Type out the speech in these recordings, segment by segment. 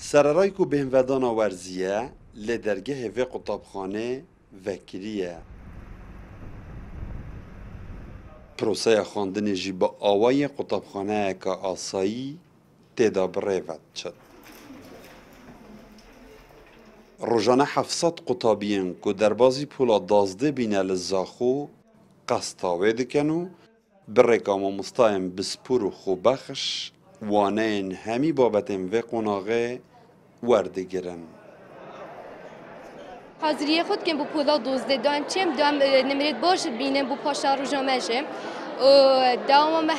سرارای کو بهنودانا ورزیه لدرگه و قطابخانه وکریه پروسه خواندن جی با آوای قطابخانه که آسایی تیدا بریوت شد. روزانه 700 قطابین که در بازی پولا 12 بینه لزاخو قصتاوه دکنو برکام مستایم بسپور و خوبخش وانین همی بابتیم و قناغه وردگرن. حاضریه خود که بو پولا 12 دایم چیم دام نمرد باش بینم بو پاشا روزامجه دوام ما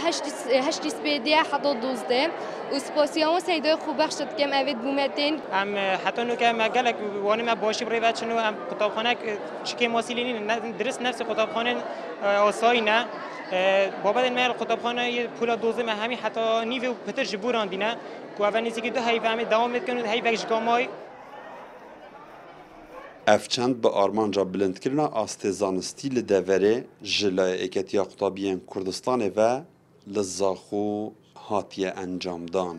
هشت سپیدی حتی 12 و سپاسیامو سیدای خوب بخشد که اوید بومتین ام حتی نو که مگلک وانی ما باشی برای بچه نو ام کتابخانه چکی ماسیلینی درست نفس کتابخانه آسایی نه بابت این مال کتابخانه پولا 12 ما همی حتی نیو پتر جبوران دینه که اول نیستی که دو هی فهمید دوام میکنه هی وقت جامای افچند به آرمانجا بلند کرنا آستزانستی لدوره جلای اکتیا قطابیان کردستان و لزاخو هاتیه انجام دان.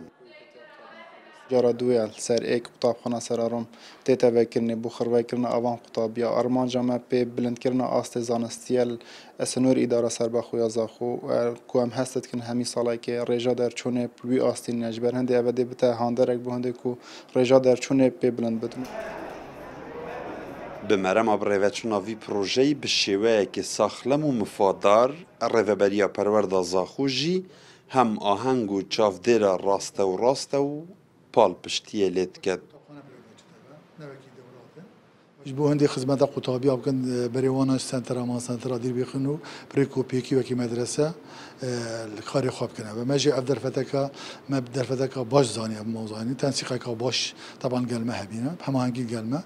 جارا دویل سر ایک قطابخانه سرارم تیتا وکرنی بخور وکرنی آوان قطابیا آرمانجا ما پی بلند کرنا آستزانستیل اسنور اداره سر بخویا زاخو کو هم هستت کن همی سالای که رجا در چونه بی آستین نجبر هنده اوده بتا هاندرک بهنده کو رجا در چونه پی بلند بدون. به مرم ابروچنا وی پروژه‌ای به شیوه که ساخلم و مفادار روبریا پرورد زاخوجی هم آهنگ و چافدر راسته و پال پشتیه لید کد. بو هندی خدمت قطابی آبکن بریوان سنتر ما سنتر دیر بخونو پریکو پیکی و کی مدرسه خاری خواب کنه و ماجي افدر فتكا ما بدر فتكا باش زاني اب موزاني تنسيقك باش طبعا قلمه هبينا هماهنگي قلمه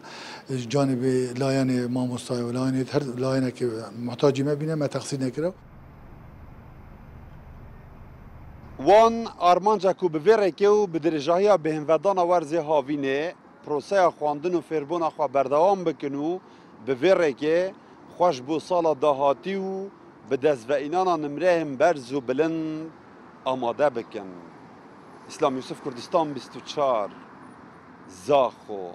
جانب لاين ما مستوى لاين هر لاين که محتاجی ما بینه ما تقصیر نکره وان آرمانجا کو بویره که و بدرجاهی بهنودان ورزی هاوینه پروسه خواندن و فربون خوا بردوام بکنو بویره که خوش بو سال دهاتی و به دست و اینانا نمرهم برز و بلند آماده بکن. اسلام یوسف کردستان 24 زاخو